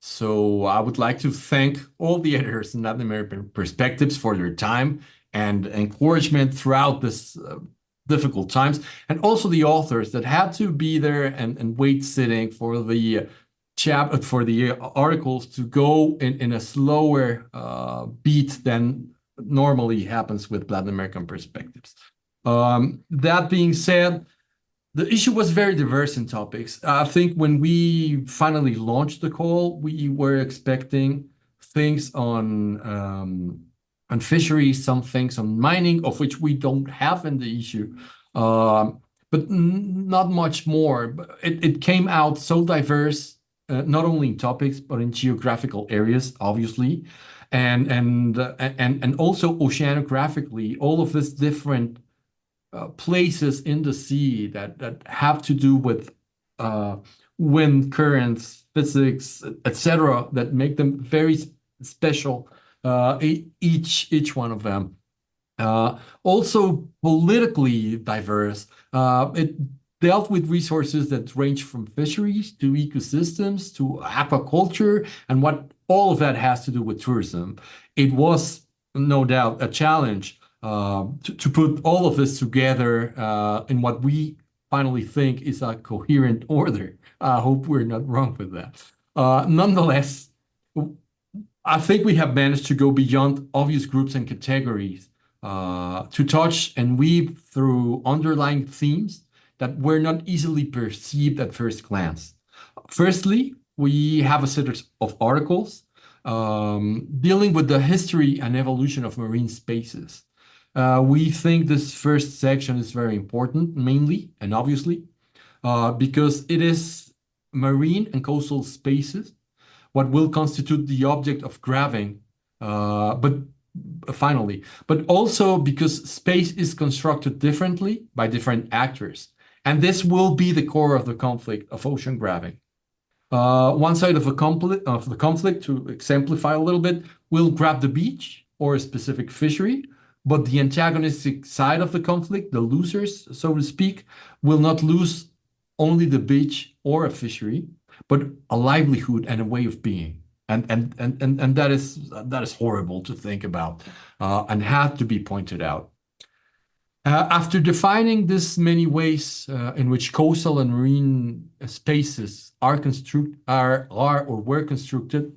So I would like to thank all the editors in Latin American Perspectives for their time and encouragement throughout this difficult times, and also the authors that had to be there and wait sitting for the articles to go in a slower beat than normally happens with Latin American Perspectives. That being said, the issue was very diverse in topics. I think when we finally launched the call, we were expecting things on fisheries, some things on mining, of which we don't have in the issue, but not much more. It came out so diverse, not only in topics, but in geographical areas, obviously, and also oceanographically, all of these different places in the sea that have to do with wind currents, physics, etc., that make them very special, each one of them. Also politically diverse. It dealt with resources that range from fisheries to ecosystems to aquaculture, and what all of that has to do with tourism. It was no doubt a challenge to put all of this together in what we finally think is a coherent order. I hope we're not wrong with that. Nonetheless, I think we have managed to go beyond obvious groups and categories to touch and weave through underlying themes that were not easily perceived at first glance. Firstly, we have a set of articles dealing with the history and evolution of marine spaces. We think this first section is very important, mainly and obviously, because it is marine and coastal spaces what will constitute the object of grabbing, but also because space is constructed differently by different actors. And this will be the core of the conflict of ocean grabbing. One side of the conflict, to exemplify a little bit, will grab the beach or a specific fishery, but the antagonistic side of the conflict, the losers, so to speak, will not lose only the beach or a fishery, but a livelihood and a way of being. And that is horrible to think about and had to be pointed out. After defining this many ways in which coastal and marine spaces are or were constructed,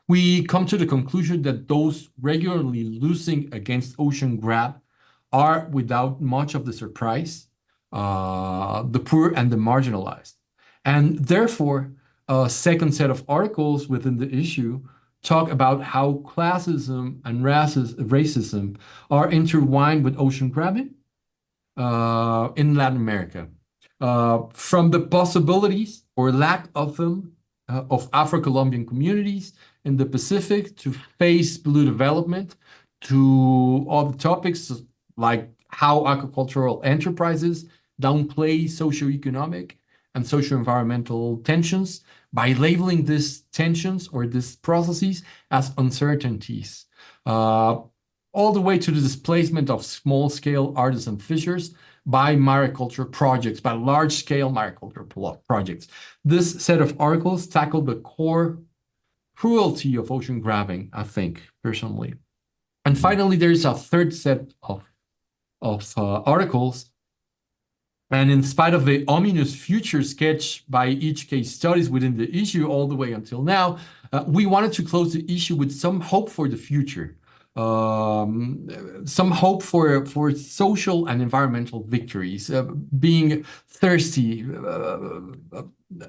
we come to the conclusion that those regularly losing against ocean grab are, without much of the surprise, the poor and the marginalized. And therefore, a second set of articles within the issue talk about how classism and racism are intertwined with ocean grabbing in Latin America. From the possibilities or lack of them of Afro-Colombian communities in the Pacific to face blue development, to other topics like how agricultural enterprises downplay socioeconomic and socio-environmental tensions by labeling these tensions or these processes as uncertainties, all the way to the displacement of small-scale artisan fishers by mariculture projects, by large-scale mariculture projects. This set of articles tackle the core cruelty of ocean grabbing, I think, personally. And finally, there is a third set of articles. And in spite of the ominous future sketched by each case studies within the issue all the way until now, we wanted to close the issue with some hope for the future, some hope for social and environmental victories, being thirsty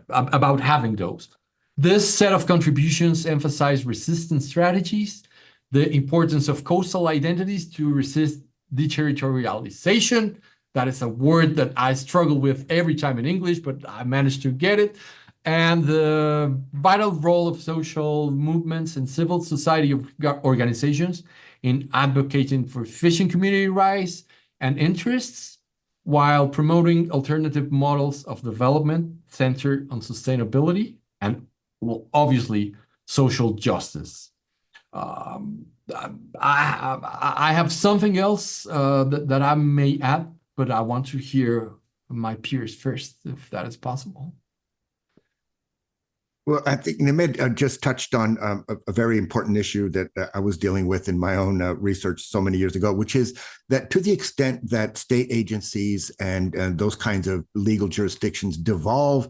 about having those. This set of contributions emphasize resistance strategies, the importance of coastal identities to resist deterritorialization. That is a word that I struggle with every time in English, but I managed to get it. And the vital role of social movements and civil society organizations in advocating for fishing community rights and interests, while promoting alternative models of development centered on sustainability and, well, obviously, social justice. I have something else that I may add, but I want to hear my peers first, if that is possible. Well, I think Nemer just touched on a very important issue that I was dealing with in my own research so many years ago, which is that to the extent that state agencies and those kinds of legal jurisdictions devolve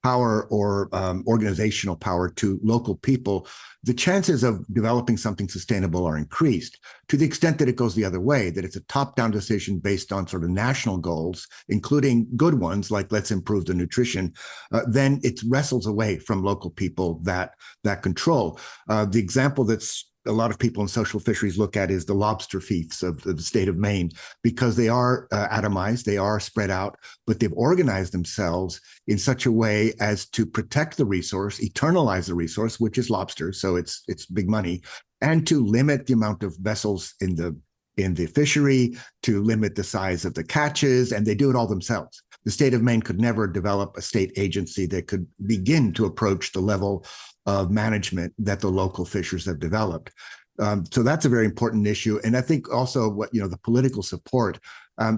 power or organizational power to local people, the chances of developing something sustainable are increased. To the extent that it goes the other way, that it's a top-down decision based on sort of national goals, including good ones like let's improve the nutrition, then it wrestles away from local people that control. The example that's a lot of people in social fisheries look at is the lobster fiefs of the state of Maine, because they are atomized, they are spread out, but they've organized themselves in such a way as to protect the resource, eternalize the resource, which is lobsters, so it's big money, and to limit the amount of vessels in the fishery, to limit the size of the catches, and they do it all themselves. The state of Maine could never develop a state agency that could begin to approach the level of management that the local fishers have developed. So that's a very important issue. And I think also the political support.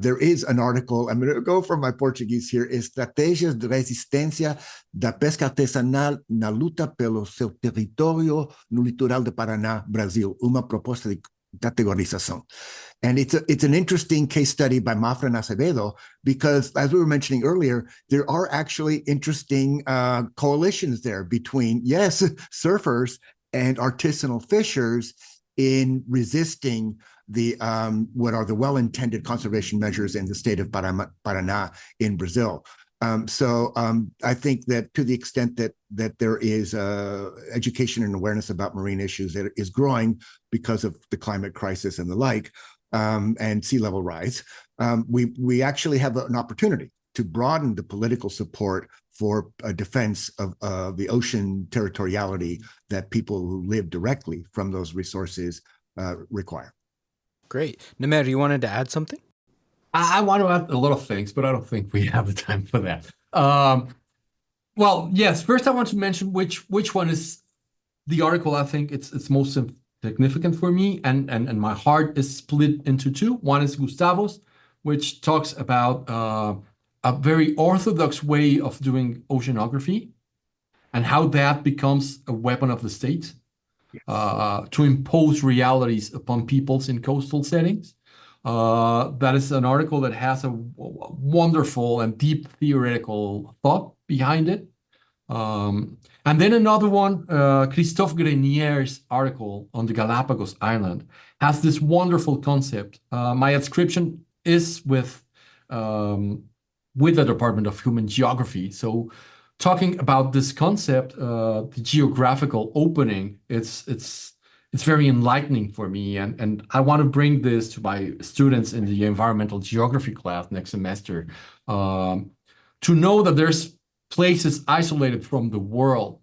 There is an article, I'm going to go from my Portuguese here, Estratégias de Resistência da Pesca Artesanal na Luta pelo seu território no litoral de Paraná, Brasil, uma proposta de categorização. And it's an interesting case study by Mafra and Acevedo, because as we were mentioning earlier, there are actually interesting coalitions there between, yes, surfers and artisanal fishers in resisting the what are the well-intended conservation measures in the state of Paraná in Brazil. I think that to the extent that there is education and awareness about marine issues that is growing because of the climate crisis and the like, and sea level rise, we actually have an opportunity to broaden the political support for a defense of the ocean territoriality that people who live directly from those resources require. Great. Nemer, you wanted to add something? I want to add a lot of things, but I don't think we have the time for that. Well, yes, first I want to mention which one is the article I think it's most significant for me, and my heart is split into two. One is Gustavo's, which talks about a very orthodox way of doing oceanography and how that becomes a weapon of the state to impose realities upon peoples in coastal settings. That is an article that has a wonderful and deep theoretical thought behind it. And then another one, Christophe Grenier's article on the Galapagos Island has this wonderful concept. My adscription is with the Department of Human Geography. So talking about this concept, the geographical opening, it's very enlightening for me. And I want to bring this to my students in the environmental geography class next semester, to know that there's places isolated from the world,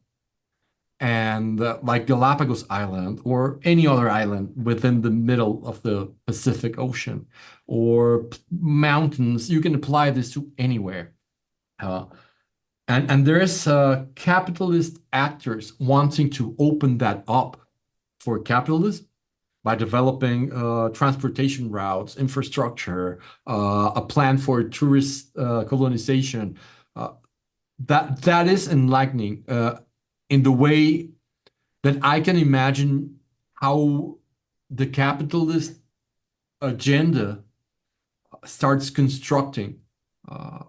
and like Galapagos Island or any other island within the middle of the Pacific Ocean, or mountains. You can apply this to anywhere. And there is capitalist actors wanting to open that up for capitalism by developing transportation routes, infrastructure, a plan for tourist colonization. That is enlightening in the way that I can imagine how the capitalist agenda starts constructing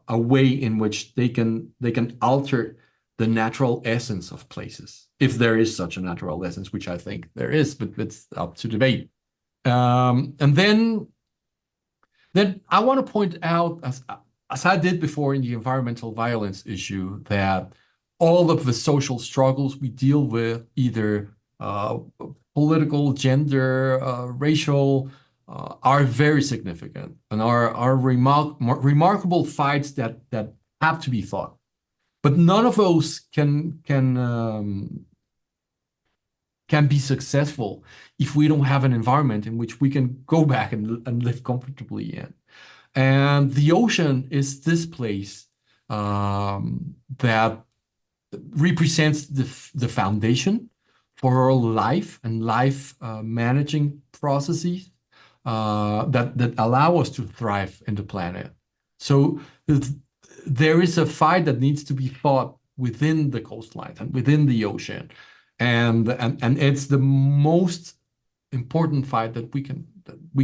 a way in which they can alter the natural essence of places, if there is such a natural essence, which I think there is, but it's up to debate. And then I want to point out, as I did before in the environmental violence issue, that all of the social struggles we deal with, either political, gender, racial, are very significant and are remarkable fights that have to be fought. But none of those can be successful if we don't have an environment in which we can go back and live comfortably in. And the ocean is this place that represents the foundation for our life and life managing processes that allow us to thrive in the planet. So there is a fight that needs to be fought within the coastlines and within the ocean, and it's the most important fight that we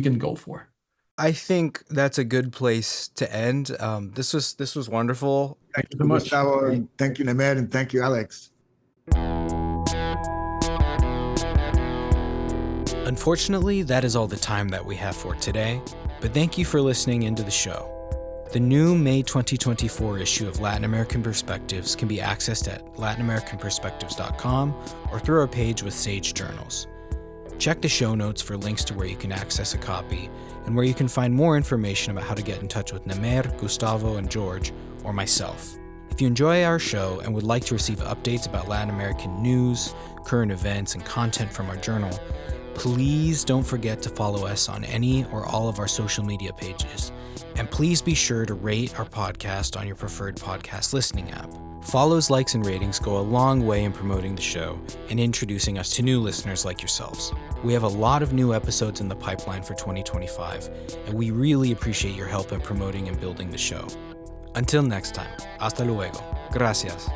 can go for. I think that's a good place to end. This was wonderful. Thank you so much, Gustavo. Thank you, Nemer, and thank you, Alex. Unfortunately, that is all the time that we have for today, but thank you for listening into the show. The new May 2024 issue of Latin American Perspectives can be accessed at latinamericanperspectives.com or through our page with Sage Journals. Check the show notes for links to where you can access a copy and where you can find more information about how to get in touch with Nemer, Gustavo, and George, or myself. If you enjoy our show and would like to receive updates about Latin American news, current events, and content from our journal, please don't forget to follow us on any or all of our social media pages. And please be sure to rate our podcast on your preferred podcast listening app. Follows, likes, and ratings go a long way in promoting the show and introducing us to new listeners like yourselves. We have a lot of new episodes in the pipeline for 2025, and we really appreciate your help in promoting and building the show. Until next time, hasta luego. Gracias.